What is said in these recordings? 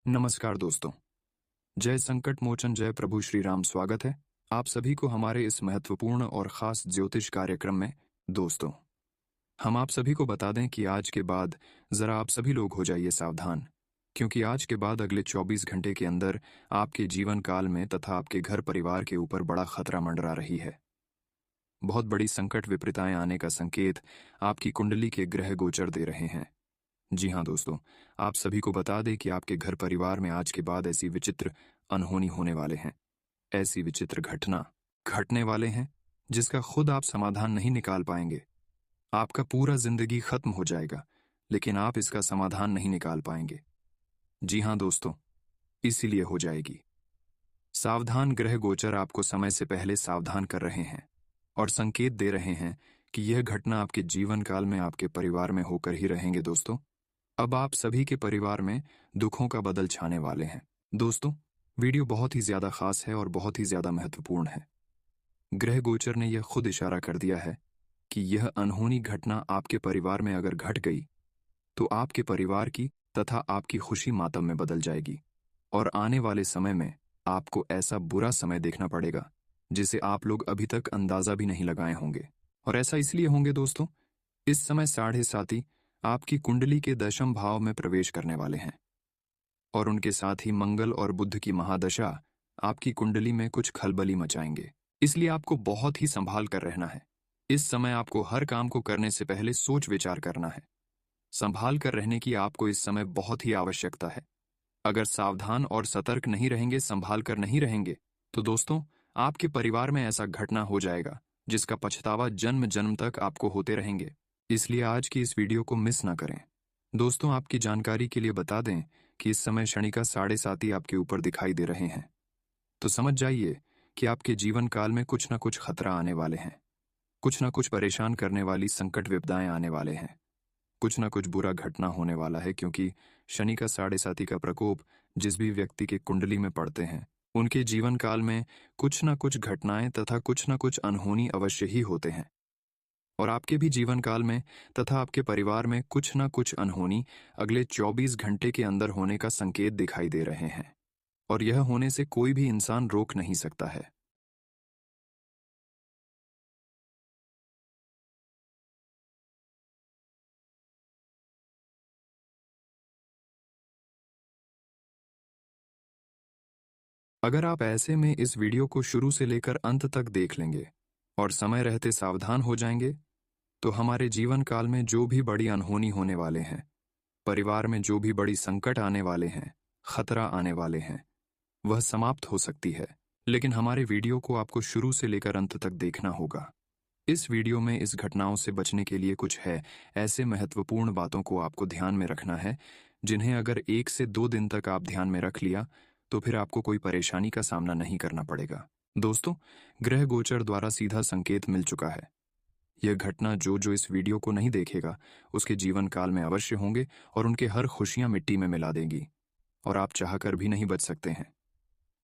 नमस्कार दोस्तों। जय संकट मोचन जय प्रभु श्री राम। स्वागत है आप सभी को हमारे इस महत्वपूर्ण और खास ज्योतिष कार्यक्रम में। दोस्तों, हम आप सभी को बता दें कि आज के बाद जरा आप सभी लोग हो जाइए सावधान, क्योंकि आज के बाद अगले 24 घंटे के अंदर आपके जीवन काल में तथा आपके घर परिवार के ऊपर बड़ा खतरा मंडरा रही है। बहुत बड़ी संकट विपरीताएं आने का संकेत आपकी कुंडली के ग्रह गोचर दे रहे हैं। जी हाँ दोस्तों, आप सभी को बता दें कि आपके घर परिवार में आज के बाद ऐसी विचित्र अनहोनी होने वाले हैं, ऐसी विचित्र घटना घटने वाले हैं जिसका खुद आप समाधान नहीं निकाल पाएंगे। आपका पूरा जिंदगी खत्म हो जाएगा, लेकिन आप इसका समाधान नहीं निकाल पाएंगे। जी हाँ दोस्तों, इसीलिए हो जाएगी। सावधान ग्रह गोचर आपको समय से पहले सावधान कर रहे हैं और संकेत दे रहे हैं कि यह घटना आपके जीवन काल में आपके परिवार में होकर ही रहेंगे। दोस्तों, अब आप सभी के परिवार में दुखों का बदल छाने वाले हैं। दोस्तों, वीडियो बहुत ही ज्यादा खास है और बहुत ही ज्यादा महत्वपूर्ण है। ग्रह गोचर ने यह खुद इशारा कर दिया है कि यह अनहोनी घटना आपके परिवार में अगर घट गई तो आपके परिवार की तथा आपकी खुशी मातम में बदल जाएगी और आने वाले समय में आपको ऐसा बुरा समय देखना पड़ेगा जिसे आप लोग अभी तक अंदाजा भी नहीं लगाए होंगे। और ऐसा इसलिए होंगे दोस्तों, इस समय 7.5 आपकी कुंडली के दशम भाव में प्रवेश करने वाले हैं और उनके साथ ही मंगल और बुध की महादशा आपकी कुंडली में कुछ खलबली मचाएंगे। इसलिए आपको बहुत ही संभाल कर रहना है। इस समय आपको हर काम को करने से पहले सोच विचार करना है। संभाल कर रहने की आपको इस समय बहुत ही आवश्यकता है। अगर सावधान और सतर्क नहीं रहेंगे, संभाल कर नहीं रहेंगे, तो दोस्तों आपके परिवार में ऐसा घटना हो जाएगा जिसका पछतावा जन्म जन्म तक आपको होते रहेंगे। इसलिए आज की इस वीडियो को मिस ना करें। दोस्तों, आपकी जानकारी के लिए बता दें कि इस समय शनि का 7.5 आपके ऊपर दिखाई दे रहे हैं। तो समझ जाइए कि आपके जीवन काल में कुछ ना कुछ खतरा आने वाले हैं, कुछ ना कुछ परेशान करने वाली संकट विपदाएं आने वाले हैं, कुछ ना कुछ बुरा घटना होने वाला है, क्योंकि शनि का 7.5 का प्रकोप जिस भी व्यक्ति के कुंडली में पड़ते हैं उनके जीवन काल में कुछ ना कुछ घटनाएं तथा कुछ ना कुछ अनहोनी अवश्य ही होते हैं। और आपके भी जीवन काल में तथा आपके परिवार में कुछ ना कुछ अनहोनी अगले 24 घंटे के अंदर होने का संकेत दिखाई दे रहे हैं और यह होने से कोई भी इंसान रोक नहीं सकता है। अगर आप ऐसे में इस वीडियो को शुरू से लेकर अंत तक देख लेंगे और समय रहते सावधान हो जाएंगे, तो हमारे जीवन काल में जो भी बड़ी अनहोनी होने वाले हैं, परिवार में जो भी बड़ी संकट आने वाले हैं, खतरा आने वाले हैं, वह समाप्त हो सकती है। लेकिन हमारे वीडियो को आपको शुरू से लेकर अंत तक देखना होगा। इस वीडियो में इस घटनाओं से बचने के लिए कुछ है ऐसे महत्वपूर्ण बातों को आपको ध्यान में रखना है, जिन्हें अगर 1 से 2 दिन तक आप ध्यान में रख लिया तो फिर आपको कोई परेशानी का सामना नहीं करना पड़ेगा। दोस्तों, ग्रह गोचर द्वारा सीधा संकेत मिल चुका है। यह घटना जो जो इस वीडियो को नहीं देखेगा उसके जीवन काल में अवश्य होंगे और उनके हर खुशियां मिट्टी में मिला देंगी और आप चाहकर भी नहीं बच सकते हैं।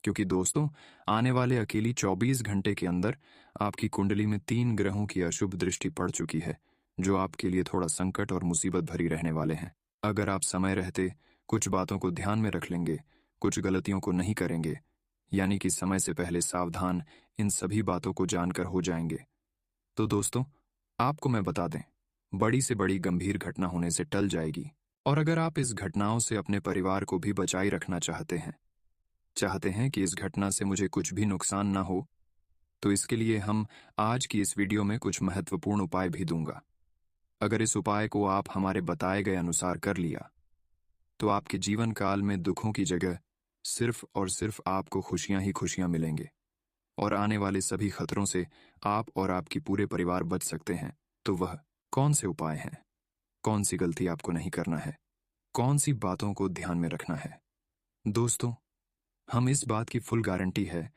क्योंकि दोस्तों, आने वाले अकेली 24 घंटे के अंदर आपकी कुंडली में 3 ग्रहों की अशुभ दृष्टि पड़ चुकी है, जो आपके लिए थोड़ा संकट और मुसीबत भरी रहने वाले हैं। अगर आप समय रहते कुछ बातों को ध्यान में रख लेंगे, कुछ गलतियों को नहीं करेंगे, यानी कि समय से पहले सावधान इन सभी बातों को जानकर हो जाएंगे, तो दोस्तों आपको मैं बता दें, बड़ी से बड़ी गंभीर घटना होने से टल जाएगी। और अगर आप इस घटनाओं से अपने परिवार को भी बचाए रखना चाहते हैं कि इस घटना से मुझे कुछ भी नुकसान ना हो, तो इसके लिए हम आज की इस वीडियो में कुछ महत्वपूर्ण उपाय भी दूंगा। अगर इस उपाय को आप हमारे बताए गए अनुसार कर लिया तो आपके जीवन काल में दुखों की जगह सिर्फ और सिर्फ आपको खुशियां ही खुशियां मिलेंगे और आने वाले सभी खतरों से आप और आपकी पूरे परिवार बच सकते हैं। तो वह कौन से उपाय हैं, कौन सी गलती आपको नहीं करना है, कौन सी बातों को ध्यान में रखना है? दोस्तों, हम इस बात की फुल गारंटी है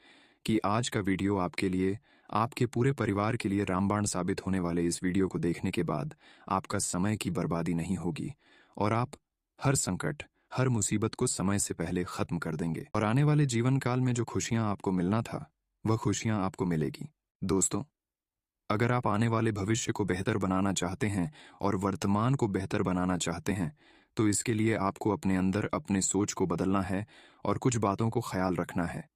कि आज का वीडियो आपके लिए, आपके पूरे परिवार के लिए रामबाण साबित होने वाले इस वीडियो को देखने के बाद आपका समय की बर्बादी नहीं होगी और आप हर संकट, हर मुसीबत को समय से पहले खत्म कर देंगे और आने वाले जीवन काल में जो खुशियां आपको मिलना था वह खुशियां आपको मिलेगी। दोस्तों, अगर आप आने वाले भविष्य को बेहतर बनाना चाहते हैं और वर्तमान को बेहतर बनाना चाहते हैं, तो इसके लिए आपको अपने अंदर अपने सोच को बदलना है और कुछ बातों को ख्याल रखना है।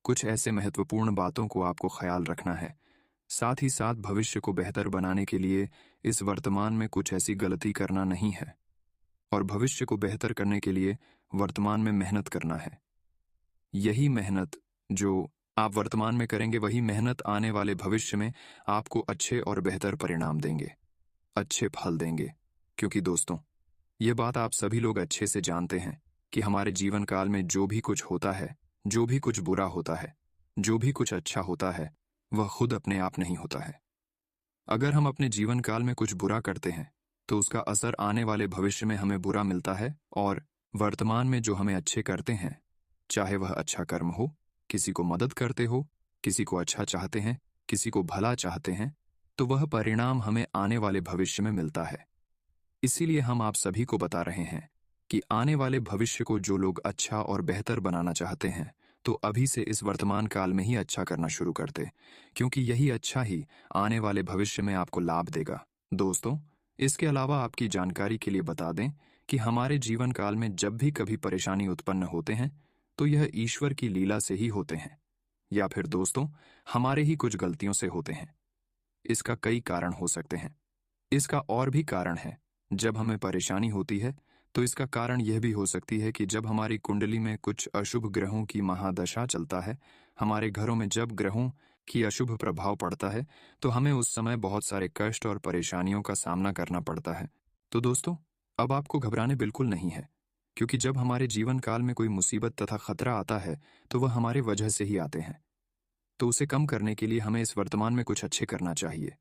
कुछ ऐसे महत्वपूर्ण बातों को आपको ख्याल रखना है। साथ ही साथ भविष्य को बेहतर बनाने के लिए इस वर्तमान में कुछ ऐसी गलती करना नहीं है और भविष्य को बेहतर करने के लिए वर्तमान में मेहनत करना है। यही मेहनत जो आप वर्तमान में करेंगे, वही मेहनत आने वाले भविष्य में आपको अच्छे और बेहतर परिणाम देंगे, अच्छे फल देंगे। क्योंकि दोस्तों, ये बात आप सभी लोग अच्छे से जानते हैं कि हमारे जीवन काल में जो भी कुछ होता है, जो भी कुछ बुरा होता है, जो भी कुछ अच्छा होता है, वह खुद अपने आप नहीं होता है। अगर हम अपने जीवन काल में कुछ बुरा करते हैं तो उसका असर आने वाले भविष्य में हमें बुरा मिलता है, और वर्तमान में जो हमें अच्छे करते हैं, चाहे वह अच्छा कर्म हो, किसी को मदद करते हो, किसी को अच्छा चाहते हैं, किसी को भला चाहते हैं, तो वह परिणाम हमें आने वाले भविष्य में मिलता है। इसीलिए हम आप सभी को बता रहे हैं कि आने वाले भविष्य को जो लोग अच्छा और बेहतर बनाना चाहते हैं, तो अभी से इस वर्तमान काल में ही अच्छा करना शुरू कर दे, क्योंकि यही अच्छा ही आने वाले भविष्य में आपको लाभ देगा। दोस्तों, इसके अलावा आपकी जानकारी के लिए बता दें कि हमारे जीवन काल में जब भी कभी परेशानी उत्पन्न होते हैं, तो यह ईश्वर की लीला से ही होते हैं, या फिर दोस्तों हमारे ही कुछ गलतियों से होते हैं। इसका कई कारण हो सकते हैं। इसका और भी कारण है। जब हमें परेशानी होती है तो इसका कारण यह भी हो सकती है कि जब हमारी कुंडली में कुछ अशुभ ग्रहों की महादशा चलता है, हमारे घरों में जब ग्रहों की अशुभ प्रभाव पड़ता है, तो हमें उस समय बहुत सारे कष्ट और परेशानियों का सामना करना पड़ता है। तो दोस्तों, अब आपको घबराने बिल्कुल नहीं है, क्योंकि जब हमारे जीवन काल में कोई मुसीबत तथा खतरा आता है तो वह हमारे वजह से ही आते हैं। तो उसे कम करने के लिए हमें इस वर्तमान में कुछ अच्छे करना चाहिए,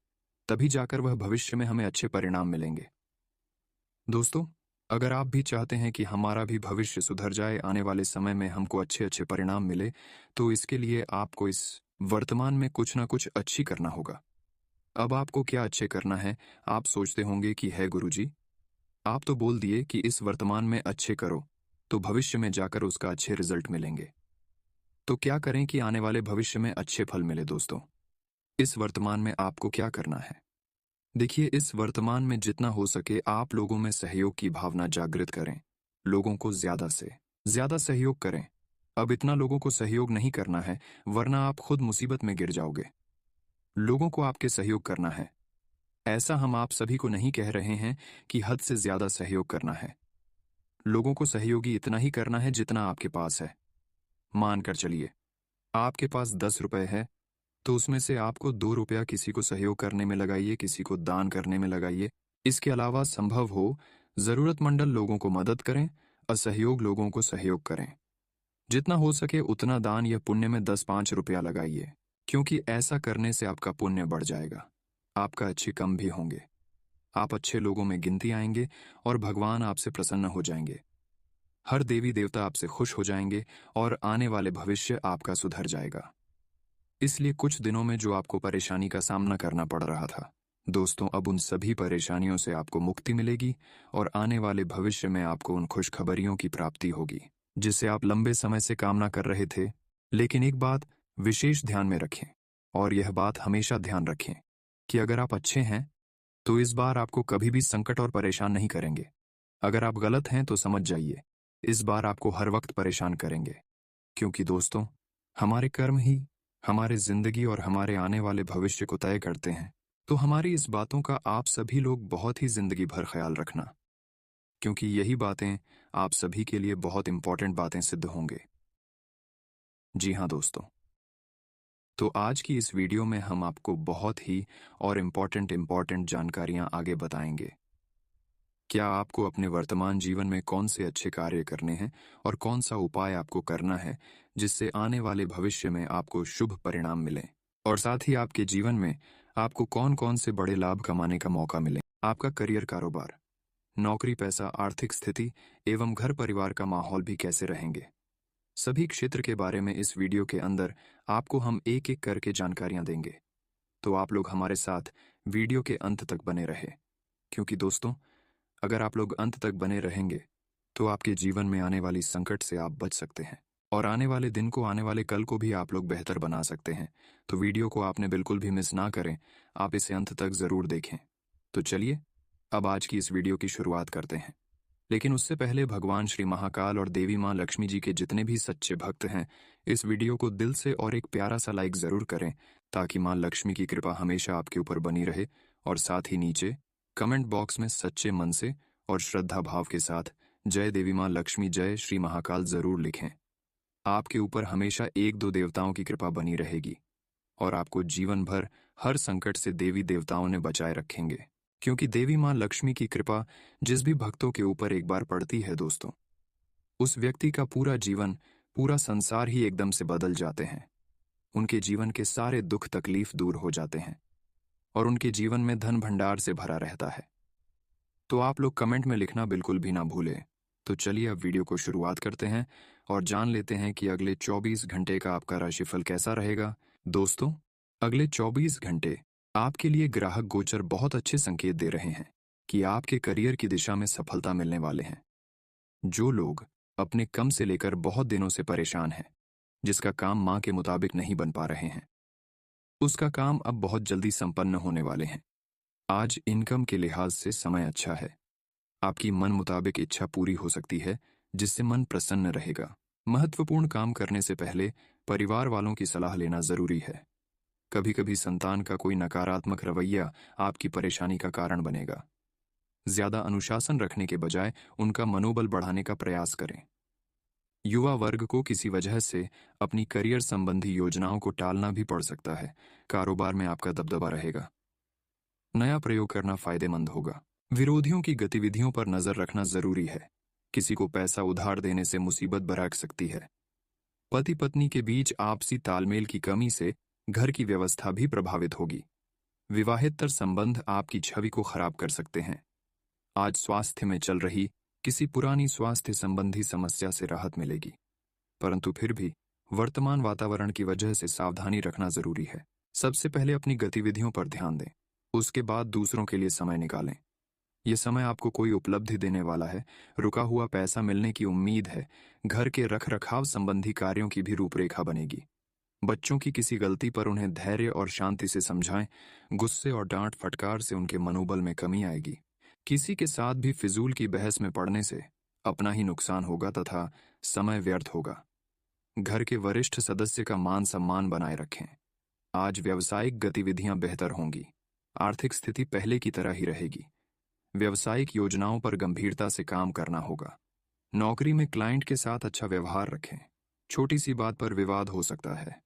तभी जाकर वह भविष्य में हमें अच्छे परिणाम मिलेंगे। दोस्तों, अगर आप भी चाहते हैं कि हमारा भी भविष्य सुधर जाए, आने वाले समय में हमको अच्छे अच्छे परिणाम मिले, तो इसके लिए आपको इस वर्तमान में कुछ ना कुछ अच्छी करना होगा। अब आपको क्या अच्छे करना है? आप सोचते होंगे कि है गुरुजी, आप तो बोल दिए कि इस वर्तमान में अच्छे करो, तो भविष्य में जाकर उसका अच्छे रिजल्ट मिलेंगे। तो क्या करें कि आने वाले भविष्य में अच्छे फल मिले? दोस्तों, इस वर्तमान में आपको क्या करना है? देखिए, इस वर्तमान में जितना हो सके आप लोगों में सहयोग की भावना जागृत करें। लोगों को ज्यादा से ज्यादा सहयोग करें। अब इतना लोगों को सहयोग नहीं करना है, वरना आप खुद मुसीबत में गिर जाओगे। लोगों को आपके सहयोग करना है। ऐसा हम आप सभी को नहीं कह रहे हैं कि हद से ज्यादा सहयोग करना है। लोगों को सहयोगी इतना ही करना है जितना आपके पास है। मानकर चलिए, आपके पास 10 रुपए है, तो उसमें से आपको 2 रुपया किसी को सहयोग करने में लगाइए, किसी को दान करने में लगाइए। इसके अलावा संभव हो जरूरतमंद लोगों को मदद करें, असहयोग लोगों को सहयोग करें। जितना हो सके उतना दान या पुण्य में 10-5 रुपया लगाइए, क्योंकि ऐसा करने से आपका पुण्य बढ़ जाएगा, आपका अच्छे कम भी होंगे, आप अच्छे लोगों में गिनती आएंगे और भगवान आपसे प्रसन्न हो जाएंगे। हर देवी देवता आपसे खुश हो जाएंगे और आने वाले भविष्य आपका सुधर जाएगा। इसलिए कुछ दिनों में जो आपको परेशानी का सामना करना पड़ रहा था, दोस्तों, अब उन सभी परेशानियों से आपको मुक्ति मिलेगी और आने वाले भविष्य में आपको उन खुशखबरियों की प्राप्ति होगी जिसे आप लंबे समय से कामना कर रहे थे। लेकिन एक बात विशेष ध्यान में रखें, और यह बात हमेशा ध्यान रखें कि अगर आप अच्छे हैं तो इस बार आपको कभी भी संकट और परेशान नहीं करेंगे। अगर आप गलत हैं तो समझ जाइए, इस बार आपको हर वक्त परेशान करेंगे। क्योंकि दोस्तों, हमारे कर्म ही हमारे जिंदगी और हमारे आने वाले भविष्य को तय करते हैं। तो हमारी इस बातों का आप सभी लोग बहुत ही जिंदगी भर ख्याल रखना, क्योंकि यही बातें आप सभी के लिए बहुत इंपॉर्टेंट बातें सिद्ध होंगे। जी हाँ दोस्तों, तो आज की इस वीडियो में हम आपको बहुत ही और इम्पॉर्टेंट जानकारियां आगे बताएंगे। क्या आपको अपने वर्तमान जीवन में कौन से अच्छे कार्य करने हैं और कौन सा उपाय आपको करना है जिससे आने वाले भविष्य में आपको शुभ परिणाम मिले, और साथ ही आपके जीवन में आपको कौन कौन से बड़े लाभ कमाने का मौका मिले। आपका करियर, कारोबार, नौकरी, पैसा, आर्थिक स्थिति एवं घर परिवार का माहौल भी कैसे रहेंगे, सभी क्षेत्र के बारे में इस वीडियो के अंदर आपको हम एक एक करके जानकारियां देंगे। तो आप लोग हमारे साथ वीडियो के अंत तक बने रहे, क्योंकि दोस्तों, अगर आप लोग अंत तक बने रहेंगे तो आपके जीवन में आने वाली संकट से आप बच सकते हैं, और आने वाले दिन को, आने वाले कल को भी आप लोग बेहतर बना सकते हैं। तो वीडियो को आपने बिल्कुल भी मिस ना करें, आप इसे अंत तक जरूर देखें। तो चलिए अब आज की इस वीडियो की शुरुआत करते हैं। लेकिन उससे पहले भगवान श्री महाकाल और देवी माँ लक्ष्मी जी के जितने भी सच्चे भक्त हैं, इस वीडियो को दिल से और एक प्यारा सा लाइक जरूर करें, ताकि माँ लक्ष्मी की कृपा हमेशा आपके ऊपर बनी रहे। और साथ ही नीचे कमेंट बॉक्स में सच्चे मन से और श्रद्धा भाव के साथ जय देवी माँ लक्ष्मी, जय श्री महाकाल जरूर लिखें। आपके ऊपर हमेशा एक दो देवताओं की कृपा बनी रहेगी और आपको जीवन भर हर संकट से देवी देवताओं ने बचाए रखेंगे, क्योंकि देवी माँ लक्ष्मी की कृपा जिस भी भक्तों के ऊपर एक बार पड़ती है दोस्तों, उस व्यक्ति का पूरा जीवन, पूरा संसार ही एकदम से बदल जाते हैं। उनके जीवन के सारे दुख तकलीफ दूर हो जाते हैं और उनके जीवन में धन भंडार से भरा रहता है। तो आप लोग कमेंट में लिखना बिल्कुल भी ना भूलें। तो चलिए अब वीडियो को शुरुआत करते हैं और जान लेते हैं कि अगले 24 घंटे का आपका राशिफल कैसा रहेगा। दोस्तों, अगले 24 घंटे आपके लिए ग्राहक गोचर बहुत अच्छे संकेत दे रहे हैं कि आपके करियर की दिशा में सफलता मिलने वाले हैं। जो लोग अपने कम से लेकर बहुत दिनों से परेशान हैं, जिसका काम माँ के मुताबिक नहीं बन पा रहे हैं, उसका काम अब बहुत जल्दी संपन्न होने वाले हैं। आज इनकम के लिहाज से समय अच्छा है। आपकी मन मुताबिक इच्छा पूरी हो सकती है, जिससे मन प्रसन्न रहेगा। महत्वपूर्ण काम करने से पहले परिवार वालों की सलाह लेना जरूरी है। कभी कभी संतान का कोई नकारात्मक रवैया आपकी परेशानी का कारण बनेगा। ज्यादा अनुशासन रखने के बजाय उनका मनोबल बढ़ाने का प्रयास करें। युवा वर्ग को किसी वजह से अपनी करियर संबंधी योजनाओं को टालना भी पड़ सकता है। कारोबार में आपका दबदबा रहेगा। नया प्रयोग करना फायदेमंद होगा। विरोधियों की गतिविधियों पर नजर रखना जरूरी है। किसी को पैसा उधार देने से मुसीबत बरक सकती है। पति पत्नी के बीच आपसी तालमेल की कमी से घर की व्यवस्था भी प्रभावित होगी। विवाहेतर संबंध आपकी छवि को खराब कर सकते हैं। आज स्वास्थ्य में चल रही किसी पुरानी स्वास्थ्य संबंधी समस्या से राहत मिलेगी, परंतु फिर भी वर्तमान वातावरण की वजह से सावधानी रखना जरूरी है। सबसे पहले अपनी गतिविधियों पर ध्यान दें, उसके बाद दूसरों के लिए समय निकालें। यह समय आपको कोई उपलब्धि देने वाला है। रुका हुआ पैसा मिलने की उम्मीद है। घर के रखरखाव संबंधी कार्यों की भी रूपरेखा बनेगी। बच्चों की किसी गलती पर उन्हें धैर्य और शांति से समझाएं। गुस्से और डांट फटकार से उनके मनोबल में कमी आएगी। किसी के साथ भी फिजूल की बहस में पड़ने से अपना ही नुकसान होगा तथा समय व्यर्थ होगा। घर के वरिष्ठ सदस्य का मान सम्मान बनाए रखें। आज व्यावसायिक गतिविधियां बेहतर होंगी। आर्थिक स्थिति पहले की तरह ही रहेगी। व्यावसायिक योजनाओं पर गंभीरता से काम करना होगा। नौकरी में क्लाइंट के साथ अच्छा व्यवहार रखें। छोटी सी बात पर विवाद हो सकता है।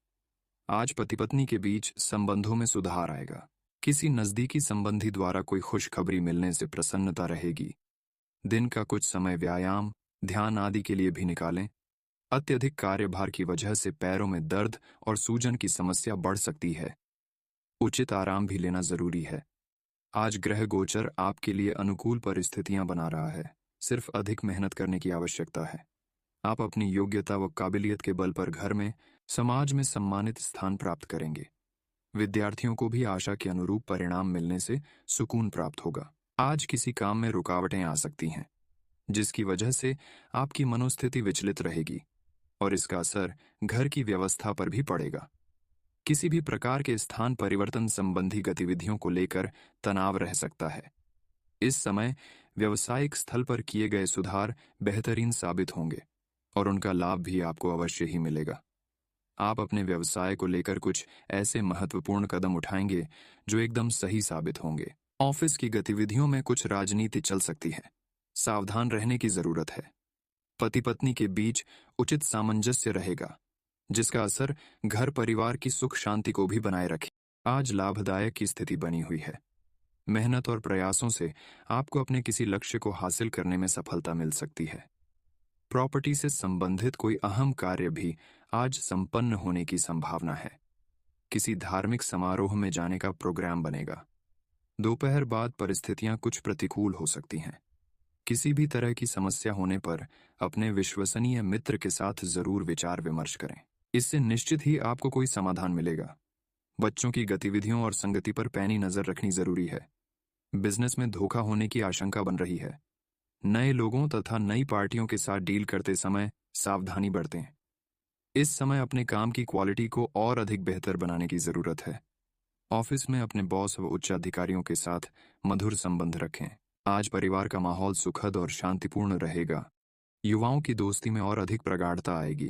आज पति पत्नी के बीच संबंधों में सुधार आएगा। किसी नजदीकी संबंधी द्वारा कोई खुशखबरी मिलने से प्रसन्नता रहेगी। दिन का कुछ समय व्यायाम, ध्यान आदि के लिए भी निकालें। अत्यधिक कार्यभार की वजह से पैरों में दर्द और सूजन की समस्या बढ़ सकती है। उचित आराम भी लेना जरूरी है। आज ग्रह गोचर आपके लिए अनुकूल परिस्थितियां बना रहा है। सिर्फ अधिक मेहनत करने की आवश्यकता है। आप अपनी योग्यता व काबिलियत के बल पर घर में, समाज में सम्मानित स्थान प्राप्त करेंगे। विद्यार्थियों को भी आशा के अनुरूप परिणाम मिलने से सुकून प्राप्त होगा। आज किसी काम में रुकावटें आ सकती हैं, जिसकी वजह से आपकी मनोस्थिति विचलित रहेगी और इसका असर घर की व्यवस्था पर भी पड़ेगा। किसी भी प्रकार के स्थान परिवर्तन संबंधी गतिविधियों को लेकर तनाव रह सकता है। इस समय व्यावसायिक स्थल पर किए गए सुधार बेहतरीन साबित होंगे और उनका लाभ भी आपको अवश्य ही मिलेगा। आप अपने व्यवसाय को लेकर कुछ ऐसे महत्वपूर्ण कदम उठाएंगे जो एकदम सही साबित होंगे। ऑफिस की गतिविधियों में कुछ राजनीति चल सकती है। सावधान रहने की जरूरत है। पति पत्नी के बीच उचित सामंजस्य रहेगा, जिसका असर घर परिवार की सुख शांति को भी बनाए रखे। आज लाभदायक की स्थिति बनी हुई है। मेहनत और प्रयासों से आपको अपने किसी लक्ष्य को हासिल करने में सफलता मिल सकती है। प्रॉपर्टी से संबंधित कोई अहम कार्य भी आज संपन्न होने की संभावना है। किसी धार्मिक समारोह में जाने का प्रोग्राम बनेगा। दोपहर बाद परिस्थितियां कुछ प्रतिकूल हो सकती हैं। किसी भी तरह की समस्या होने पर अपने विश्वसनीय मित्र के साथ जरूर विचार विमर्श करें। इससे निश्चित ही आपको कोई समाधान मिलेगा। बच्चों की गतिविधियों और संगति पर पैनी नजर रखनी जरूरी है। बिजनेस में धोखा होने की आशंका बन रही है। नए लोगों तथा नई पार्टियों के साथ डील करते समय सावधानी बरतें। इस समय अपने काम की क्वालिटी को और अधिक बेहतर बनाने की जरूरत है। ऑफिस में अपने बॉस व उच्च अधिकारियों के साथ मधुर संबंध रखें। आज परिवार का माहौल सुखद और शांतिपूर्ण रहेगा। युवाओं की दोस्ती में और अधिक प्रगाढ़ता आएगी।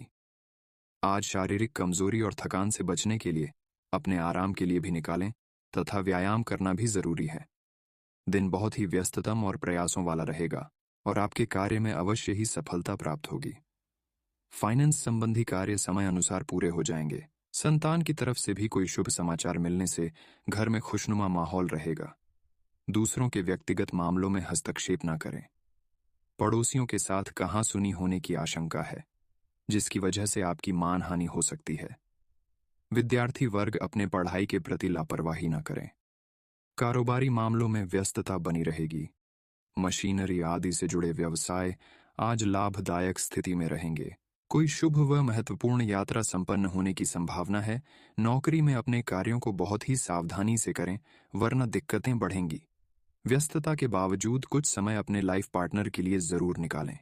आज शारीरिक कमजोरी और थकान से बचने के लिए अपने आराम के लिए भी निकालें तथा व्यायाम करना भी जरूरी है। दिन बहुत ही व्यस्ततम और प्रयासों वाला रहेगा और आपके कार्य में अवश्य ही सफलता प्राप्त होगी। फाइनेंस संबंधी कार्य समय अनुसार पूरे हो जाएंगे। संतान की तरफ से भी कोई शुभ समाचार मिलने से घर में खुशनुमा माहौल रहेगा। दूसरों के व्यक्तिगत मामलों में हस्तक्षेप न करें। पड़ोसियों के साथ कहासुनी होने की आशंका है, जिसकी वजह से आपकी मानहानि हो सकती है। विद्यार्थी वर्ग अपने पढ़ाई के प्रति लापरवाही न करें। कारोबारी मामलों में व्यस्तता बनी रहेगी। मशीनरी आदि से जुड़े व्यवसाय आज लाभदायक स्थिति में रहेंगे। कोई शुभ व महत्वपूर्ण यात्रा संपन्न होने की संभावना है। नौकरी में अपने कार्यों को बहुत ही सावधानी से करें, वरना दिक्कतें बढ़ेंगी। व्यस्तता के बावजूद कुछ समय अपने लाइफ पार्टनर के लिए जरूर निकालें।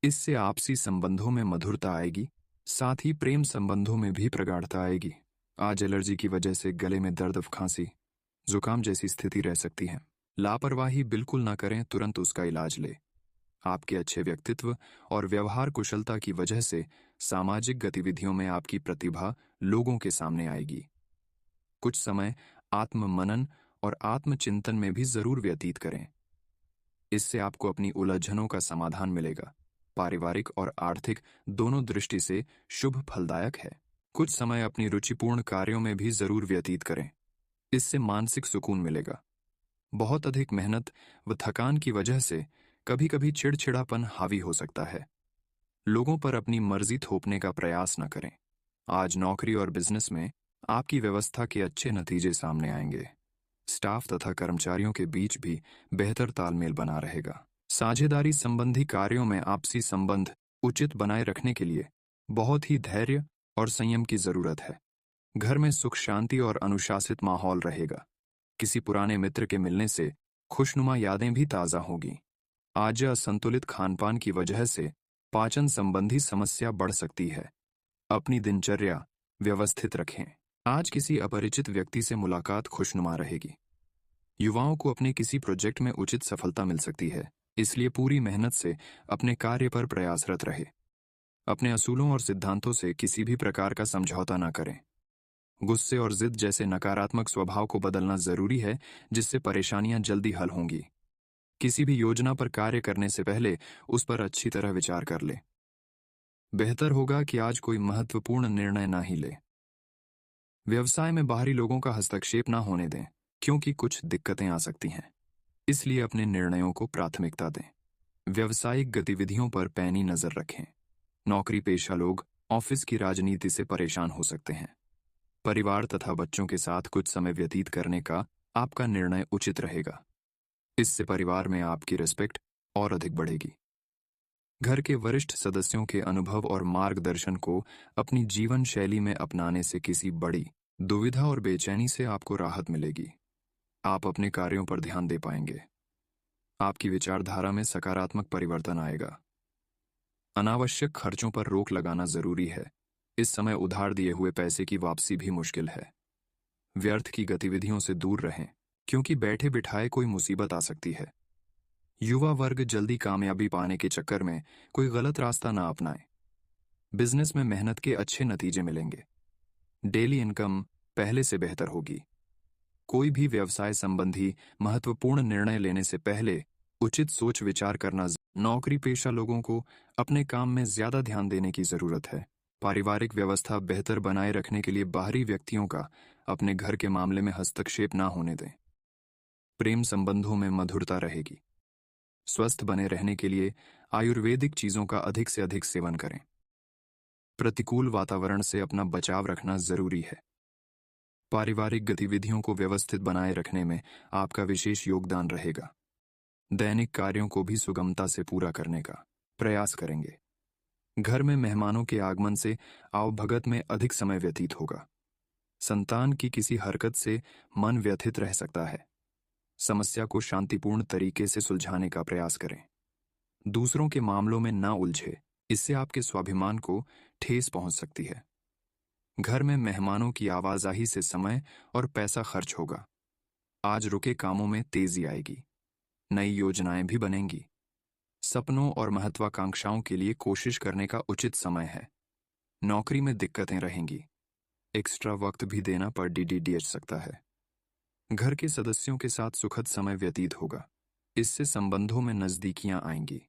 इससे आपसी संबंधों में मधुरता आएगी, साथ ही प्रेम संबंधों में भी प्रगाढ़ता आएगी। आज एलर्जी की वजह से गले में दर्द, खांसी, जुकाम जैसी स्थिति रह सकती है। लापरवाही बिल्कुल ना करें, तुरंत उसका इलाज ले। आपके अच्छे व्यक्तित्व और व्यवहार कुशलता की वजह से सामाजिक गतिविधियों में आपकी प्रतिभा लोगों के सामने आएगी। कुछ समय आत्म मनन और आत्मचिंतन में भी जरूर व्यतीत करें। इससे आपको अपनी उलझनों का समाधान मिलेगा। पारिवारिक और आर्थिक दोनों दृष्टि से शुभ फलदायक है। कुछ समय अपनी रुचिपूर्ण कार्यों में भी जरूर व्यतीत करें। इससे मानसिक सुकून मिलेगा। बहुत अधिक मेहनत व थकान की वजह से कभी कभी चिड़चिड़ापन हावी हो सकता है। लोगों पर अपनी मर्जी थोपने का प्रयास न करें। आज नौकरी और बिजनेस में आपकी व्यवस्था के अच्छे नतीजे सामने आएंगे। स्टाफ तथा कर्मचारियों के बीच भी बेहतर तालमेल बना रहेगा। साझेदारी संबंधी कार्यों में आपसी संबंध उचित बनाए रखने के लिए बहुत ही धैर्य और संयम की जरूरत है। घर में सुख शांति और अनुशासित माहौल रहेगा। किसी पुराने मित्र के मिलने से खुशनुमा यादें भी ताज़ा होगी। आज असंतुलित खानपान की वजह से पाचन संबंधी समस्या बढ़ सकती है। अपनी दिनचर्या व्यवस्थित रखें। आज किसी अपरिचित व्यक्ति से मुलाकात खुशनुमा रहेगी। युवाओं को अपने किसी प्रोजेक्ट में उचित सफलता मिल सकती है, इसलिए पूरी मेहनत से अपने कार्य पर प्रयासरत रहे। अपने असूलों और सिद्धांतों से किसी भी प्रकार का समझौता न करें। गुस्से और जिद जैसे नकारात्मक स्वभाव को बदलना जरूरी है, जिससे परेशानियां जल्दी हल होंगी। किसी भी योजना पर कार्य करने से पहले उस पर अच्छी तरह विचार कर ले। बेहतर होगा कि आज कोई महत्वपूर्ण निर्णय ना ही ले। व्यवसाय में बाहरी लोगों का हस्तक्षेप ना होने दें, क्योंकि कुछ दिक्कतें आ सकती हैं। इसलिए अपने निर्णयों को प्राथमिकता दें। व्यावसायिक गतिविधियों पर पैनी नजर रखें। नौकरी पेशा लोग ऑफिस की राजनीति से परेशान हो सकते हैं। परिवार तथा बच्चों के साथ कुछ समय व्यतीत करने का आपका निर्णय उचित रहेगा। इससे परिवार में आपकी रिस्पेक्ट और अधिक बढ़ेगी। घर के वरिष्ठ सदस्यों के अनुभव और मार्गदर्शन को अपनी जीवन शैली में अपनाने से किसी बड़ी दुविधा और बेचैनी से आपको राहत मिलेगी। आप अपने कार्यों पर ध्यान दे पाएंगे। आपकी विचारधारा में सकारात्मक परिवर्तन आएगा। अनावश्यक खर्चों पर रोक लगाना जरूरी है। इस समय उधार दिए हुए पैसे की वापसी भी मुश्किल है। व्यर्थ की गतिविधियों से दूर रहें, क्योंकि बैठे बिठाए कोई मुसीबत आ सकती है। युवा वर्ग जल्दी कामयाबी पाने के चक्कर में कोई गलत रास्ता ना अपनाए। बिजनेस में मेहनत के अच्छे नतीजे मिलेंगे। डेली इनकम पहले से बेहतर होगी। कोई भी व्यवसाय संबंधी महत्वपूर्ण निर्णय लेने से पहले उचित सोच विचार करना। नौकरी पेशा लोगों को अपने काम में ज्यादा ध्यान देने की जरूरत है। पारिवारिक व्यवस्था बेहतर बनाए रखने के लिए बाहरी व्यक्तियों का अपने घर के मामले में हस्तक्षेप ना होने दें। प्रेम संबंधों में मधुरता रहेगी। स्वस्थ बने रहने के लिए आयुर्वेदिक चीजों का अधिक से अधिक सेवन करें। प्रतिकूल वातावरण से अपना बचाव रखना जरूरी है। पारिवारिक गतिविधियों को व्यवस्थित बनाए रखने में आपका विशेष योगदान रहेगा। दैनिक कार्यों को भी सुगमता से पूरा करने का प्रयास करेंगे। घर में मेहमानों के आगमन से आवभगत में अधिक समय व्यतीत होगा। संतान की किसी हरकत से मन व्यथित रह सकता है। समस्या को शांतिपूर्ण तरीके से सुलझाने का प्रयास करें। दूसरों के मामलों में ना उलझे, इससे आपके स्वाभिमान को ठेस पहुंच सकती है। घर में मेहमानों की आवाजाही से समय और पैसा खर्च होगा। आज रुके कामों में तेजी आएगी। नई योजनाएं भी बनेंगी। सपनों और महत्वाकांक्षाओं के लिए कोशिश करने का उचित समय है। नौकरी में दिक्कतें रहेंगी। एक्स्ट्रा वक्त भी देना पड़ सकता है। घर के सदस्यों के साथ सुखद समय व्यतीत होगा। इससे संबंधों में नजदीकियां आएंगी।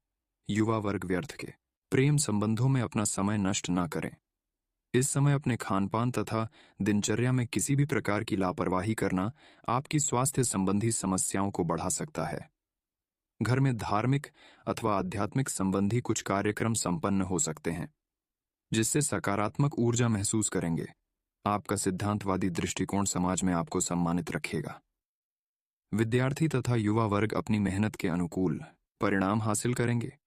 युवा वर्ग व्यर्थ के प्रेम संबंधों में अपना समय नष्ट ना करें। इस समय अपने खानपान तथा दिनचर्या में किसी भी प्रकार की लापरवाही करना आपकी स्वास्थ्य संबंधी समस्याओं को बढ़ा सकता है। घर में धार्मिक अथवा आध्यात्मिक संबंधी कुछ कार्यक्रम संपन्न हो सकते हैं, जिससे सकारात्मक ऊर्जा महसूस करेंगे। आपका सिद्धांतवादी दृष्टिकोण समाज में आपको सम्मानित रखेगा। विद्यार्थी तथा युवा वर्ग अपनी मेहनत के अनुकूल परिणाम हासिल करेंगे।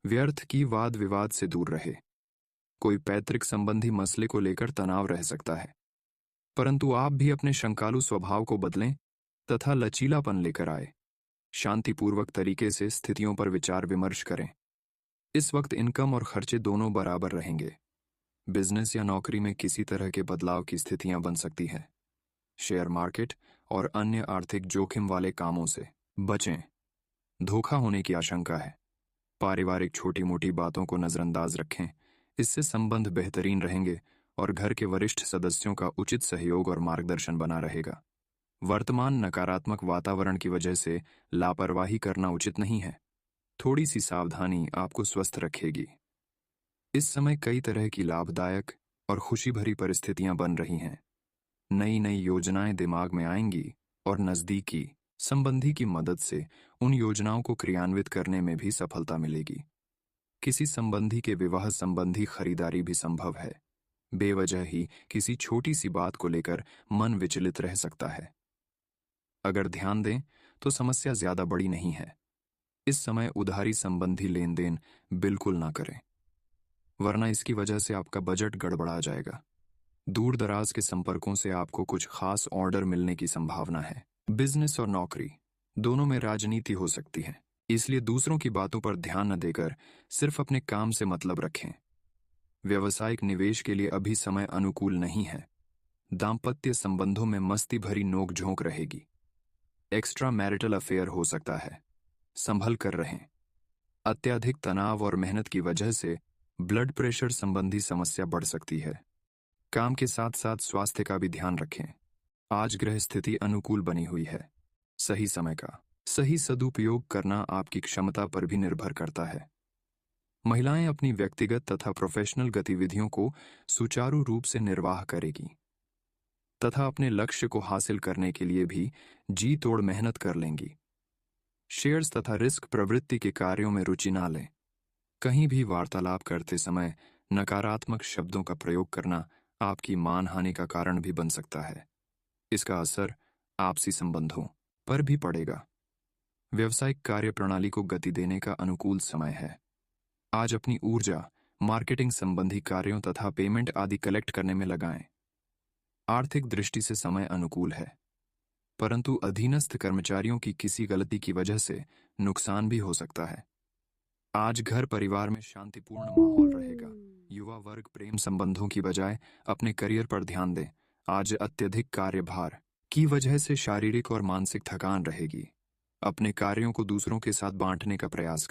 व्यर्थ की वाद विवाद से दूर रहे। कोई पैतृक संबंधी मसले को लेकर तनाव रह सकता है, परंतु आप भी अपने शंकालु स्वभाव को बदलें तथा लचीलापन लेकर आए। शांतिपूर्वक तरीके से स्थितियों पर विचार विमर्श करें। इस वक्त इनकम और खर्चे दोनों बराबर रहेंगे। बिजनेस या नौकरी में किसी तरह के बदलाव की स्थितियां बन सकती हैं। शेयर मार्केट और अन्य आर्थिक जोखिम वाले कामों से बचें। धोखा होने की आशंका है। पारिवारिक छोटी मोटी बातों को नजरअंदाज रखें। इससे संबंध बेहतरीन रहेंगे और घर के वरिष्ठ सदस्यों का उचित सहयोग और मार्गदर्शन बना रहेगा। वर्तमान नकारात्मक वातावरण की वजह से लापरवाही करना उचित नहीं है। थोड़ी सी सावधानी आपको स्वस्थ रखेगी। इस समय कई तरह की लाभदायक और खुशी भरी परिस्थितियां बन रही हैं। नई नई योजनाएं दिमाग में आएंगी और नजदीकी संबंधी की मदद से उन योजनाओं को क्रियान्वित करने में भी सफलता मिलेगी। किसी संबंधी के विवाह संबंधी खरीदारी भी संभव है। बेवजह ही किसी छोटी सी बात को लेकर मन विचलित रह सकता है। अगर ध्यान दें तो समस्या ज्यादा बड़ी नहीं है। इस समय उधारी संबंधी लेन देन बिल्कुल ना करें, वरना इसकी वजह से आपका बजट गड़बड़ा जाएगा। दूर दराज के संपर्कों से आपको कुछ खास ऑर्डर मिलने की संभावना है। बिजनेस और नौकरी दोनों में राजनीति हो सकती है, इसलिए दूसरों की बातों पर ध्यान न देकर सिर्फ अपने काम से मतलब रखें। व्यावसायिक निवेश के लिए अभी समय अनुकूल नहीं है। दाम्पत्य संबंधों में मस्ती भरी नोक-झोंक रहेगी। एक्स्ट्रा मैरिटल अफेयर हो सकता है, संभल कर रहें। अत्यधिक तनाव और मेहनत की वजह से ब्लड प्रेशर संबंधी समस्या बढ़ सकती है। काम के साथ साथ स्वास्थ्य का भी ध्यान रखें। आज ग्रह स्थिति अनुकूल बनी हुई है। सही समय का सही सदुपयोग करना आपकी क्षमता पर भी निर्भर करता है। महिलाएं अपनी व्यक्तिगत तथा प्रोफेशनल गतिविधियों को सुचारू रूप से निर्वाह करेगी तथा अपने लक्ष्य को हासिल करने के लिए भी जी तोड़ मेहनत कर लेंगी। शेयर्स तथा रिस्क प्रवृत्ति के कार्यों में रुचि ना लें। कहीं भी वार्तालाप करते समय नकारात्मक शब्दों का प्रयोग करना आपकी मानहानि का कारण भी बन सकता है। इसका असर आपसी संबंधों पर भी पड़ेगा। व्यावसायिक कार्य प्रणाली को गति देने का अनुकूल समय है। आज अपनी ऊर्जा मार्केटिंग संबंधी कार्यों तथा पेमेंट आदि कलेक्ट करने में लगाएं। आर्थिक दृष्टि से समय अनुकूल है, परंतु अधीनस्थ कर्मचारियों की किसी गलती की वजह से नुकसान भी हो सकता है। आज घर परिवार में शांतिपूर्ण माहौल रहेगा। युवा वर्ग प्रेम संबंधों की बजाय अपने करियर पर ध्यान दें। आज अत्यधिक कार्यभार की वजह से शारीरिक और मानसिक थकान रहेगी। अपने कार्यों को दूसरों के साथ बांटने का प्रयास करें।